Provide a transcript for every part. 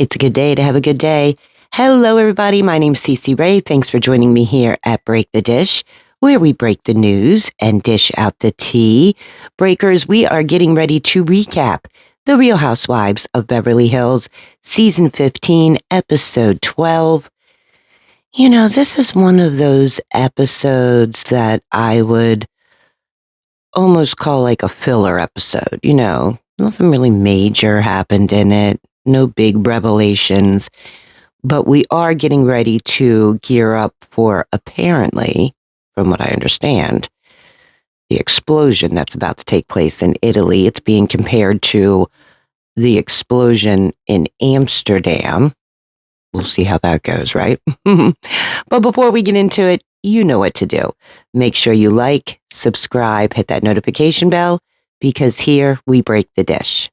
It's a good day to have a good day. Hello, everybody. My name's Cece Ray. Thanks for joining me here at Break the Dish, where we break the news and dish out the tea. Breakers, we are getting ready to recap The Real Housewives of Beverly Hills, Season 15, Episode 12. You know, this is one of those episodes that I would almost call like a filler episode. You know, nothing really major happened in it, no big revelations. But we are getting ready to gear up for, apparently, from what I understand, the explosion that's about to take place in Italy. It's being compared to the explosion in Amsterdam. We'll see how that goes, right? But before we get into it, you know what to do. Make sure you like, subscribe, hit that notification bell, because here we break the dish.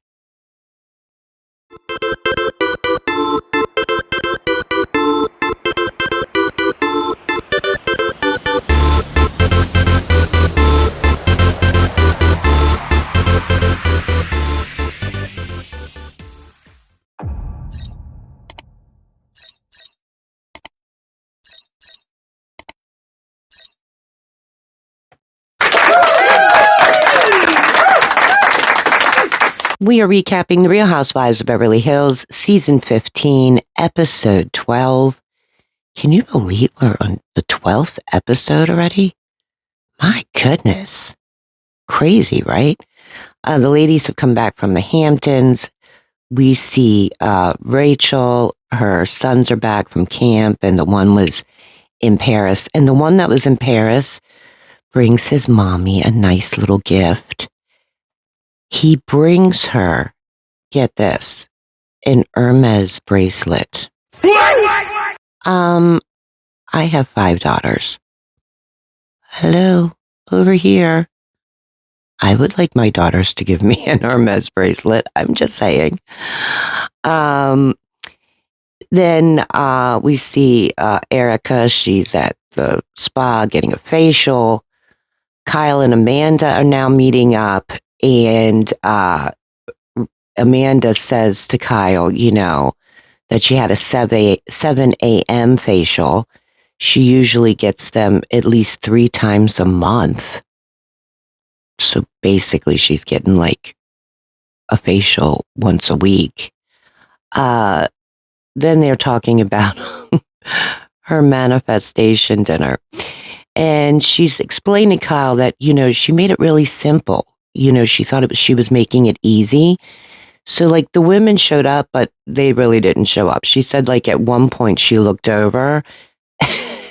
We are recapping The Real Housewives of Beverly Hills, Season 15, Episode 12. Can you believe we're on the 12th episode already? My goodness. Crazy, right? The ladies have come back from the Hamptons. We see Rachel, her sons are back from camp, and the one was in Paris. And the one that was in Paris brings his mommy a nice little gift. He brings her, get this, an Hermes bracelet. I have 5 daughters. Hello, over here. I would like my daughters to give me an Hermes bracelet. I'm just saying. Then we see Erica. She's at the spa getting a facial. Kyle and Amanda are now meeting up. And Amanda says to Kyle, you know, that she had a 7 a.m. facial. She usually gets them at least 3 times a month. So basically, she's getting like a facial once a week. Then they're talking about her manifestation dinner. And she's explaining to Kyle that, you know, she made it really simple. You know, she thought she was making it easy. So, like, the women showed up, but they really didn't show up. She said, like, at one point she looked over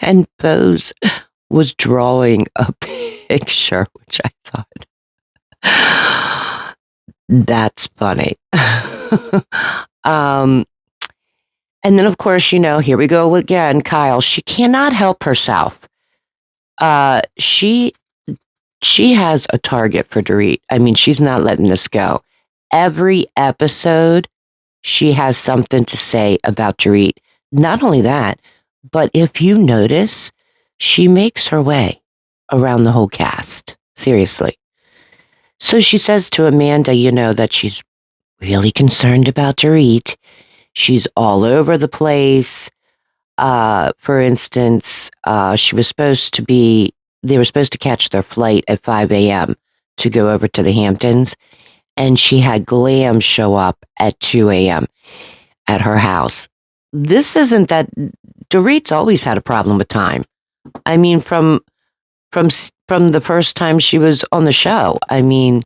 and Bose was drawing a picture, which I thought, that's funny. And then, of course, you know, here we go again, Kyle. She cannot help herself. She has a target for Dorit. I mean, she's not letting this go. Every episode, she has something to say about Dorit. Not only that, but if you notice, she makes her way around the whole cast. Seriously. So she says to Amanda, you know, that she's really concerned about Dorit. She's all over the place. For instance, they were supposed to catch their flight at 5 a.m. to go over to the Hamptons, and she had Glam show up at 2 a.m. at her house. This isn't that Dorit's always had a problem with time. I mean, from the first time she was on the show. I mean,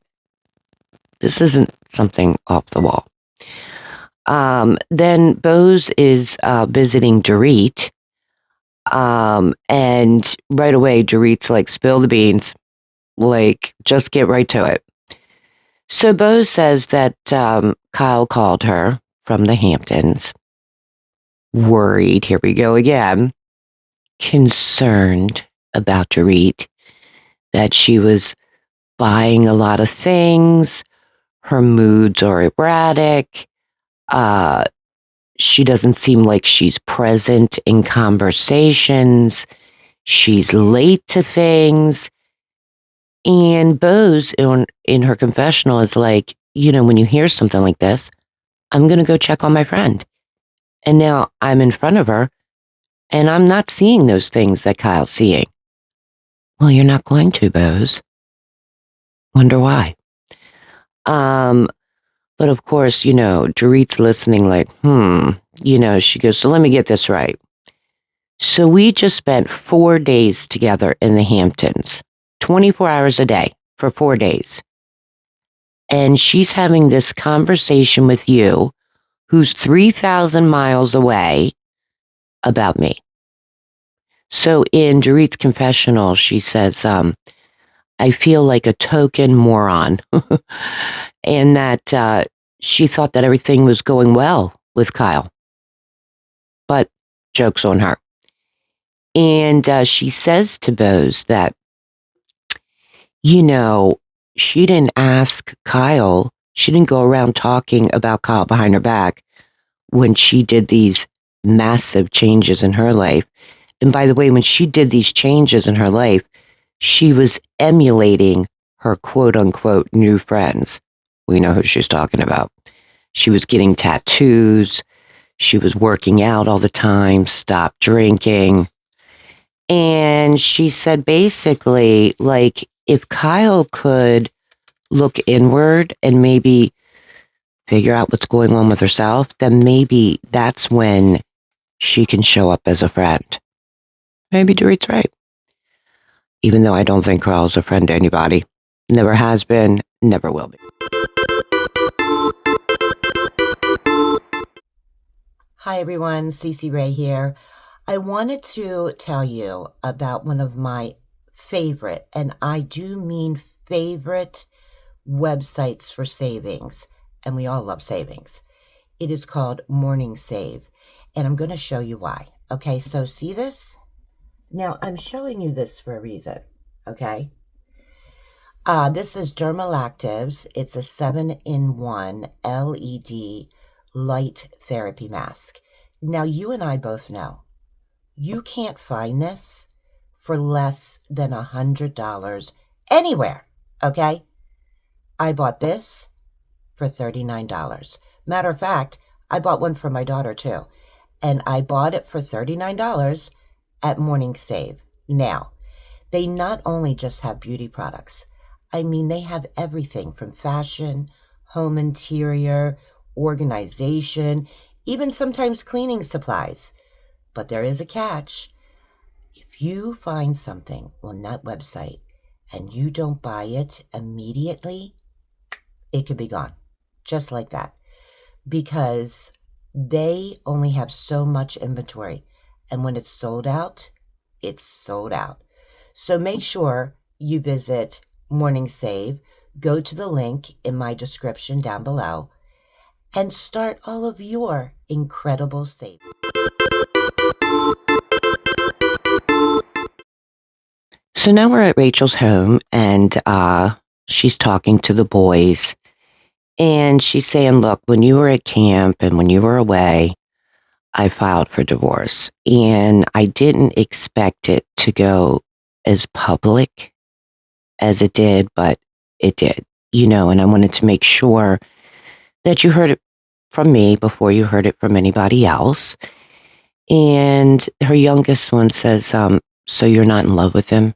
this isn't something off the wall. Then Bose is visiting Dorit. And right away, Dorit's like, spill the beans. Like, just get right to it. So Bose says that Kyle called her from the Hamptons. Worried, here we go again. Concerned about Dorit. That she was buying a lot of things. Her moods are erratic. She doesn't seem like she's present in conversations. She's late to things. And Bose, in her confessional, is like, you know, when you hear something like this, I'm going to go check on my friend. And now I'm in front of her and I'm not seeing those things that Kyle's seeing. Well, you're not going to, Boz. Wonder why. But of course, Dorit's listening like, she goes, so let me get this right. So we just spent 4 days together in the Hamptons, 24 hours a day for 4 days. And she's having this conversation with you, who's 3,000 miles away, about me. So in Dorit's confessional, she says, I feel like a token moron. And that she thought that everything was going well with Kyle. But joke's on her. And she says to Boz that, she didn't ask Kyle, she didn't go around talking about Kyle behind her back when she did these massive changes in her life. And by the way, when she did these changes in her life, she was emulating her quote unquote new friends. We know who she's talking about. She was getting tattoos. She was working out all the time, stopped drinking. And she said basically, like, if Kyle could look inward and maybe figure out what's going on with herself, then maybe that's when she can show up as a friend. Maybe Dorit's right. Even though I don't think Kyle's a friend to anybody. Never has been, never will be. Hi everyone, Cece Ray here. I wanted to tell you about one of my favorite, and I do mean favorite, websites for savings. And we all love savings. It is called Morning Save. And I'm going to show you why. Okay, so see this? Now, I'm showing you this for a reason. Okay? This is Dermalactives. It's a 7-in-1 LED light therapy mask. Now, you and I both know you can't find this for less than $100 anywhere. Okay? I bought this for $39. Matter of fact, I bought one for my daughter too. And I bought it for $39 at Morning Save. Now, they not only just have beauty products. I mean, they have everything from fashion, home interior, organization, even sometimes cleaning supplies. But there is a catch. If you find something on that website and you don't buy it immediately, it could be gone. Just like that. Because they only have so much inventory. And when it's sold out, it's sold out. So make sure you visit Morning Save, go to the link in my description down below, and start all of your incredible savings. So now we're at Rachel's home, and she's talking to the boys. And she's saying, look, when you were at camp and when you were away, I filed for divorce. And I didn't expect it to go as public as it did, but it did, and I wanted to make sure that you heard it from me before you heard it from anybody else. And her youngest one says, so you're not in love with him?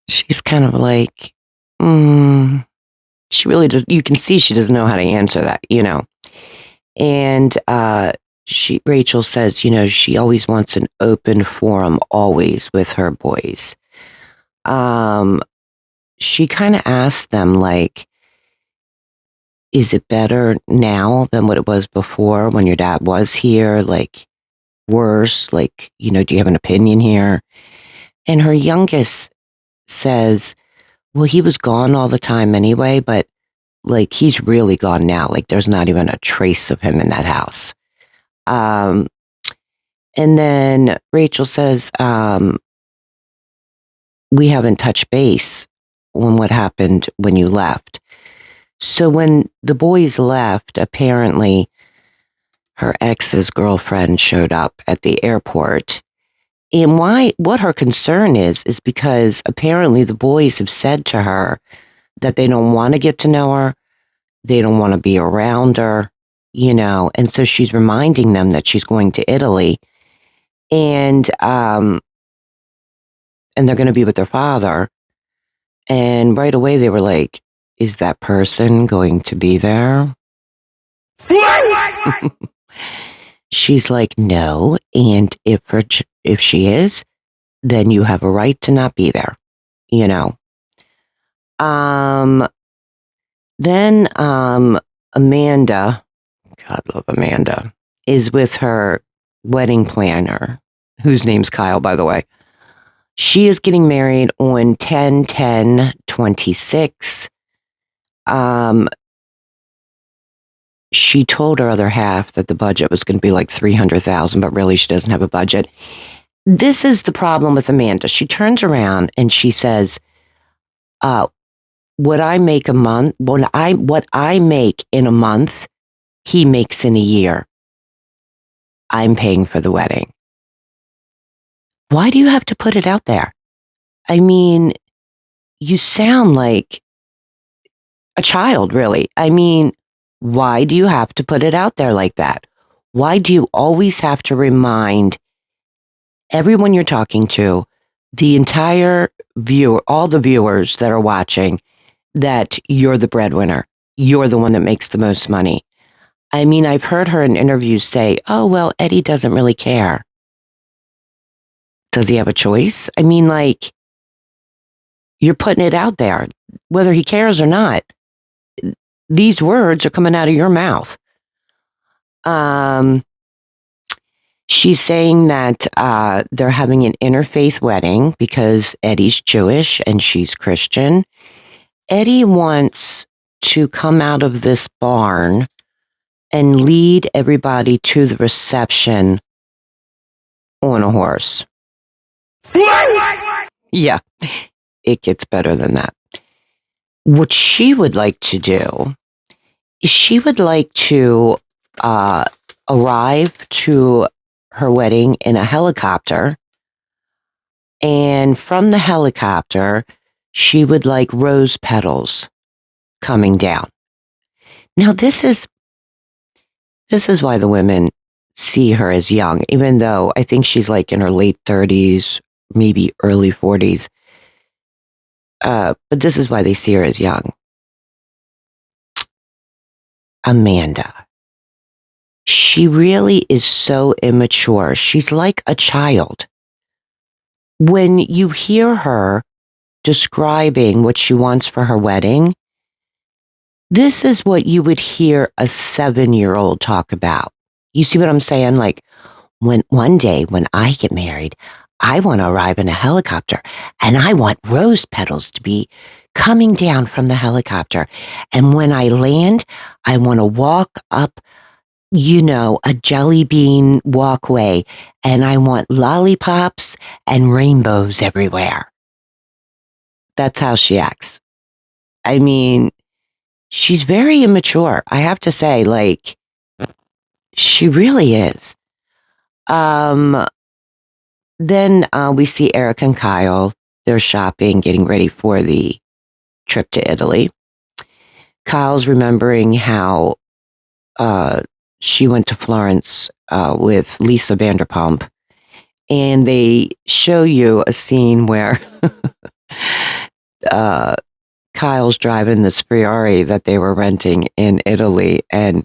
She's kind of like, she really does. You can see she doesn't know how to answer that, And Rachel says, she always wants an open forum, always with her boys. She kind of asked them, like, is it better now than what it was before when your dad was here? Like, worse? Like, do you have an opinion here? And her youngest says, well, he was gone all the time anyway, but like, he's really gone now. Like, there's not even a trace of him in that house. And then Rachel says, we haven't touched base on what happened when you left. So when the boys left, apparently her ex's girlfriend showed up at the airport. And what her concern is because apparently the boys have said to her that they don't want to get to know her. They don't want to be around her. and so she's reminding them that she's going to Italy, and they're going to be with their father. And right away they were like, is that person going to be there? She's like, no, and if she is, then you have a right to not be there, you know. Then Amanda, God love Amanda, is with her wedding planner, whose name's Kyle, by the way. She is getting married on 10/10/26. She told her other half that the budget was going to be like $300,000, but really she doesn't have a budget. This is the problem with Amanda. She turns around and she says, what I make in a month, he makes in a year. I'm paying for the wedding. Why do you have to put it out there? I mean, you sound like a child, really. I mean, why do you have to put it out there like that? Why do you always have to remind everyone you're talking to, the entire viewer, all the viewers that are watching, that you're the breadwinner? You're the one that makes the most money. I mean, I've heard her in interviews say, oh, well, Eddie doesn't really care. Does he have a choice? I mean, like, you're putting it out there, whether he cares or not. These words are coming out of your mouth. She's saying that they're having an interfaith wedding because Eddie's Jewish and she's Christian. Eddie wants to come out of this barn and lead everybody to the reception on a horse. Yeah, it gets better than that. What she would like to do is she would like to arrive to her wedding in a helicopter, and from the helicopter, she would like rose petals coming down. Now, this is why the women see her as young, even though I think she's like in her late 30s, maybe early 40s. But this is why they see her as young. Amanda. She really is so immature. She's like a child. When you hear her describing what she wants for her wedding, this is what you would hear a 7-year-old talk about. You see what I'm saying? Like, one day when I get married, I want to arrive in a helicopter and I want rose petals to be coming down from the helicopter. And when I land, I want to walk up, a jelly bean walkway, and I want lollipops and rainbows everywhere. That's how she acts. I mean, she's very immature. I have to say, like, she really is. Then we see Eric and Kyle. They're shopping, getting ready for the trip to Italy. Kyle's remembering how she went to Florence with Lisa Vanderpump, and they show you a scene where Kyle's driving this Ferrari that they were renting in Italy, and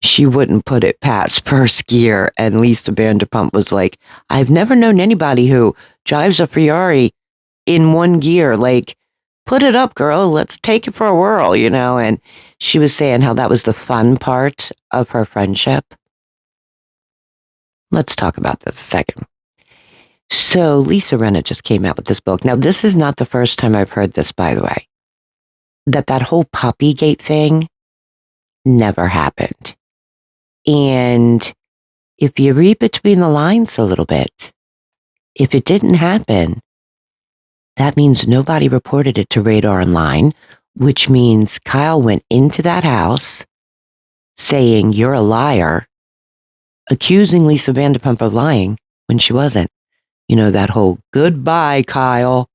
she wouldn't put it past first gear. And Lisa Vanderpump was like, I've never known anybody who drives a Ferrari in one gear. Like, put it up, girl. Let's take it for a whirl, And she was saying how that was the fun part of her friendship. Let's talk about this a second. So Lisa Rinna just came out with this book. Now, this is not the first time I've heard this, by the way. That whole Puppygate thing never happened. And if you read between the lines a little bit, if it didn't happen, that means nobody reported it to Radar Online, which means Kyle went into that house saying, you're a liar, accusing Lisa Vanderpump of lying when she wasn't. That whole goodbye, Kyle.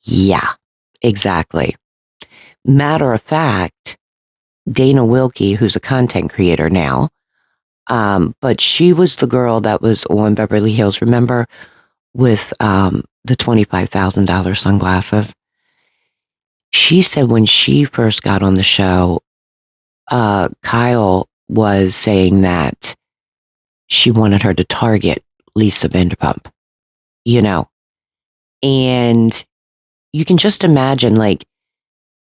Yeah, exactly. Matter of fact, Dana Wilkie, who's a content creator now. But she was the girl that was on Beverly Hills, remember, with the $25,000 sunglasses. She said when she first got on the show, Kyle was saying that she wanted her to target Lisa Vanderpump, you know, and you can just imagine, like,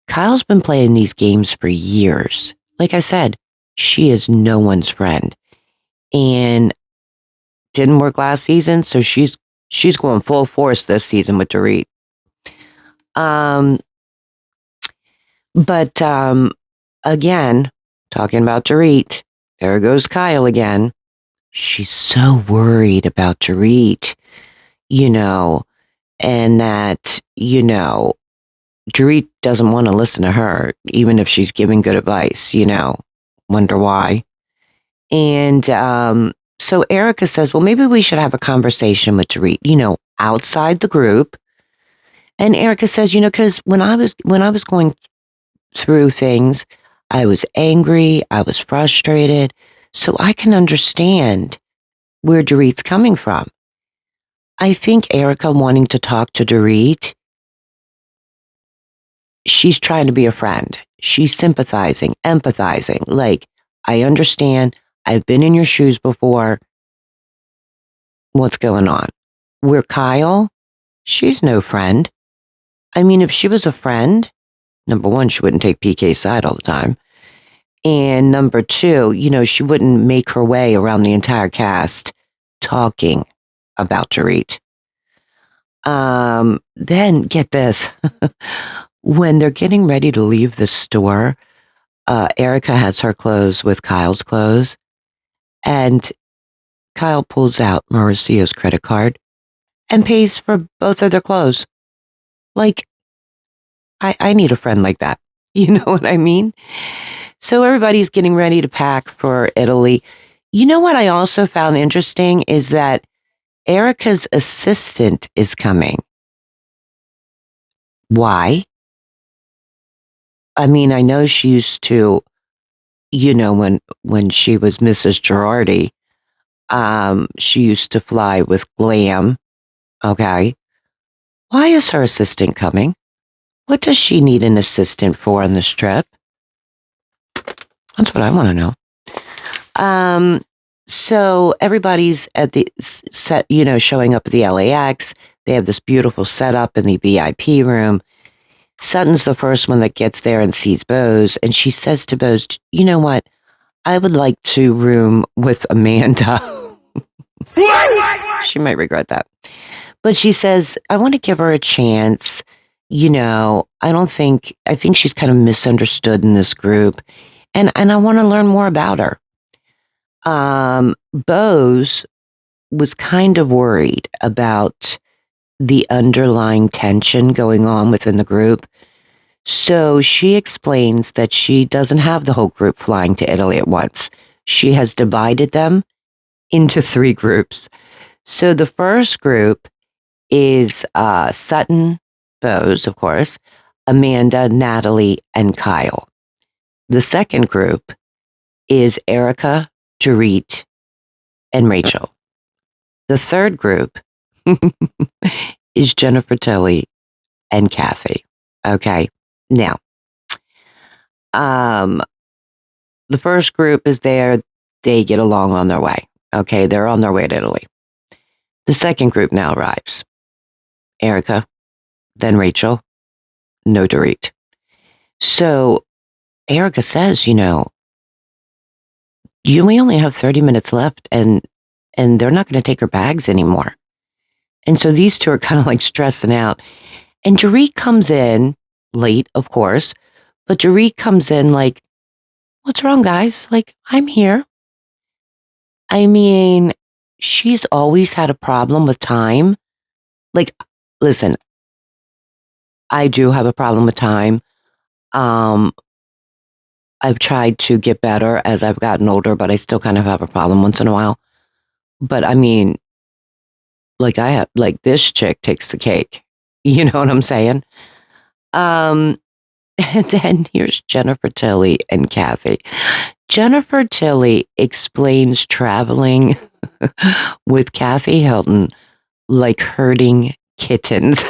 Kyle's been playing these games for years. Like I said, she is no one's friend, and didn't work last season, so she's going full force this season with Dorit. Um, but again, talking about Dorit, there goes Kyle again. She's so worried about Dorit, you know, and that, you know, Dorit doesn't want to listen to her, even if she's giving good advice, you know. Wonder why. And so Erica says, well, maybe we should have a conversation with Dorit, you know, outside the group. And Erica says, you know, because when I was going through things, I was angry, I was frustrated, so I can understand where Dorit's coming from. I think Erica wanting to talk to Dorit, she's trying to be a friend. She's sympathizing, empathizing. Like, I understand. I've been in your shoes before. What's going on? Where Kyle, she's no friend. I mean, if she was a friend, number one, she wouldn't take PK's side all the time. And number two, you know, she wouldn't make her way around the entire cast talking about Dorit. Then get this. When they're getting ready to leave the store, Erica has her clothes with Kyle's clothes, and Kyle pulls out Mauricio's credit card and pays for both of their clothes. Like, I need a friend like that. You know what I mean? So everybody's getting ready to pack for Italy. You know what I also found interesting is that Erica's assistant is coming. Why? I mean, I know she used to, you know, when she was Mrs. Girardi, she used to fly with Glam. Okay. Why is her assistant coming? What does she need an assistant for on this trip? That's what I want to know. So everybody's at the set, you know, showing up at the LAX. They have this beautiful setup in the VIP room. Sutton's the first one that gets there and sees Bose, and she says to Bose, you know what? I would like to room with Amanda. She might regret that. But she says, I want to give her a chance. You know, I think she's kind of misunderstood in this group. And I want to learn more about her. Bose was kind of worried about the underlying tension going on within the group. So she explains that she doesn't have the whole group flying to Italy at once. She has divided them into 3 groups. So the first group is Sutton, Bose, of course, Amanda, Natalie, and Kyle. The second group is Erica, Dorit, and Rachel. The third group is Jennifer Tilly and Kathy. Okay. Now, the first group is there. They get along on their way. Okay. They're on their way to Italy. The second group now arrives. Erica, then Rachel, no Dorit. So Erica says, you know, we only have 30 minutes left and they're not going to take her bags anymore. And so these two are kind of like stressing out. And Dorit comes in late, of course, but Dorit comes in like, what's wrong, guys? Like, I'm here. I mean, she's always had a problem with time. Like, listen, I do have a problem with time. I've tried to get better as I've gotten older, but I still kind of have a problem once in a while. But I mean, like this chick takes the cake. You know what I'm saying? And then here's Jennifer Tilly and Kathy. Jennifer Tilly explains traveling with Kathy Hilton like herding kittens.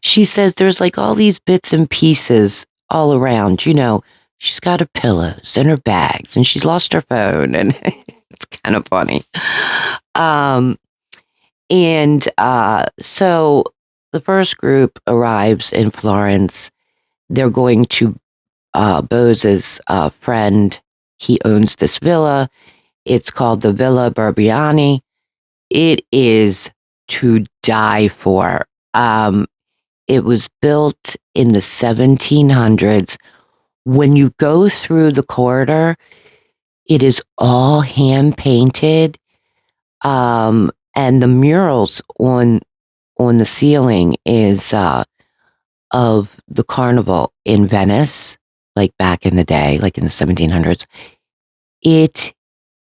She says there's like all these bits and pieces all around. She's got her pillows and her bags, and she's lost her phone, and it's kind of funny. So the first group arrives in Florence. They're going to Bose's friend. He owns this villa. It's called the Villa Barbiani. It is to die for. It was built in the 1700s. When you go through the corridor, it is all hand painted. And the murals on the ceiling is of the carnival in Venice, like back in the day, like in the 1700s. It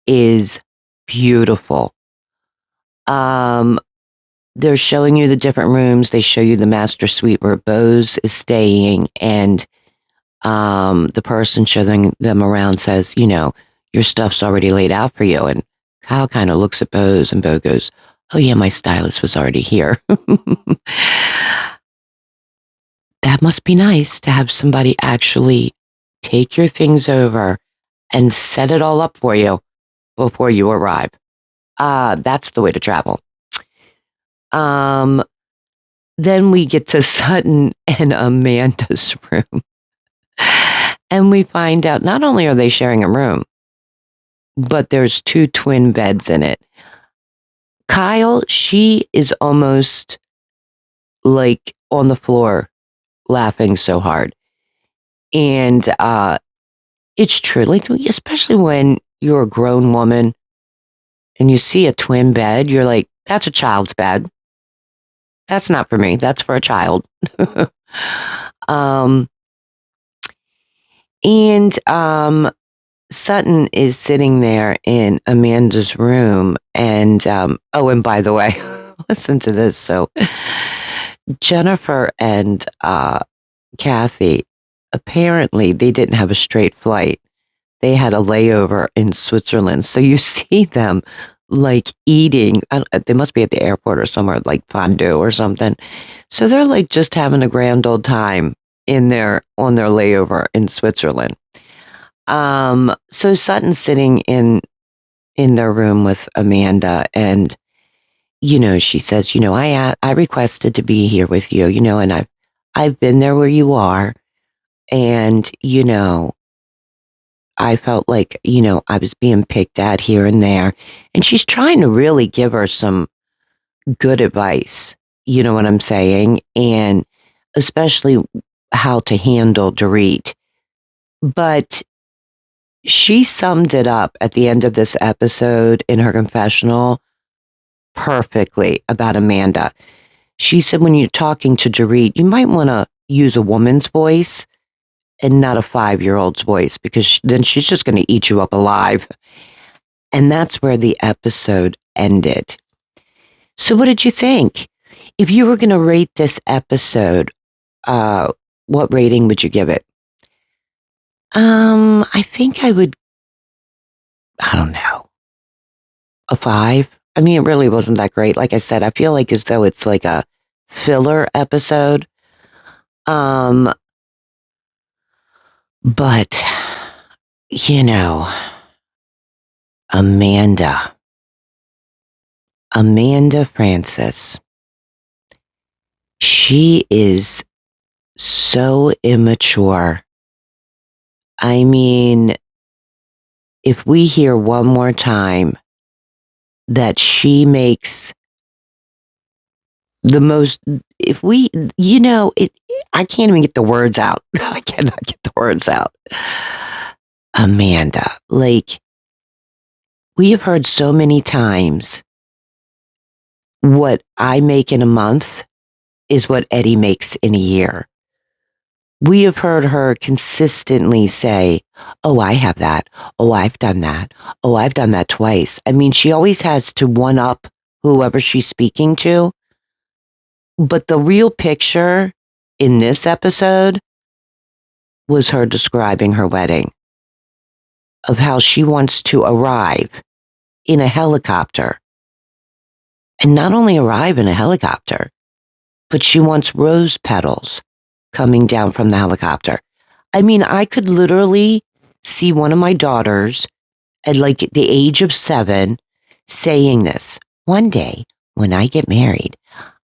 is beautiful. They're showing you the different rooms. They show you the master suite where Bose is staying, and the person showing them around says, your stuff's already laid out for you. And Kyle kind of looks at Bose, and Bo goes, oh yeah, my stylist was already here. That must be nice to have somebody actually take your things over and set it all up for you before you arrive. That's the way to travel. Then we get to Sutton and Amanda's room. And we find out not only are they sharing a room, but there's 2 twin beds in it. Kyle, she is almost like on the floor laughing so hard. And it's true, like, especially when you're a grown woman and you see a twin bed, you're like, that's a child's bed. That's not for me. That's for a child. Sutton is sitting there in Amanda's room, and and by the way, listen to this. So Jennifer and Kathy, apparently they didn't have a straight flight. They had a layover in Switzerland. So you see them like eating, they must be at the airport or somewhere, like fondue or something. So they're like just having a grand old time on their layover in Switzerland. So Sutton's sitting in their room with Amanda, and she says, I requested to be here with you, and I've been there where you are, and I felt like, I was being picked at here and there. And she's trying to really give her some good advice. You know what I'm saying? And especially how to handle Dorit. But she summed it up at the end of this episode in her confessional perfectly about Amanda. She said, when you're talking to Dorit, you might want to use a woman's voice and not a 5-year-old's voice, because then she's just going to eat you up alive. And that's where the episode ended. So what did you think? If you were going to rate this episode, what rating would you give it? I think I would, I don't know, a 5. I mean, it really wasn't that great. Like I said, I feel like as though it's like a filler episode. But, Amanda Francis, she is so immature. I mean, if we hear one more time that she makes the most, if we, I can't even get the words out. I cannot get the words out. Amanda, like, we have heard so many times, what I make in a month is what Eddie makes in a year. We have heard her consistently say, oh, I have that. Oh, I've done that. Oh, I've done that twice. I mean, she always has to one up whoever she's speaking to. But the real picture in this episode was her describing her wedding, of how she wants to arrive in a helicopter. And not only arrive in a helicopter, but she wants rose petals coming down from the helicopter. I mean, I could literally see one of my daughters at like the age of 7 saying this. One day, when I get married,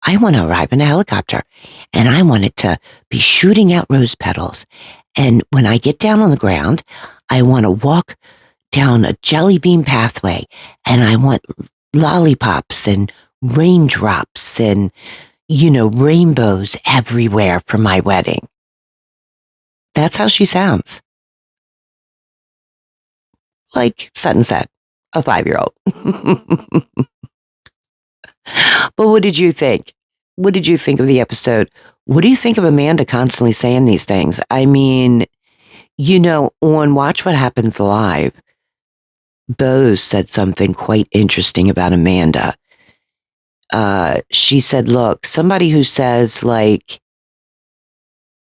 I want to arrive in a helicopter and I want it to be shooting out rose petals. And when I get down on the ground, I want to walk down a jelly bean pathway and I want lollipops and raindrops and, rainbows everywhere for my wedding. That's how she sounds. Like Sutton said, a 5-year-old. But what did you think? What did you think of the episode? What do you think of Amanda constantly saying these things? I mean, on Watch What Happens Live, Bose said something quite interesting about Amanda. She said, look, somebody who says like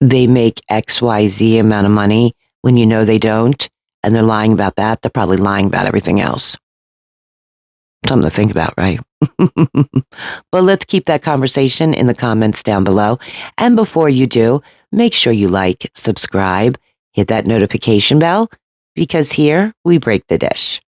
they make XYZ amount of money when they don't, and they're lying about that, they're probably lying about everything else. Something to think about, right? But let's keep that conversation in the comments down below. And before you do, make sure you like, subscribe, hit that notification bell, because here we break the dish.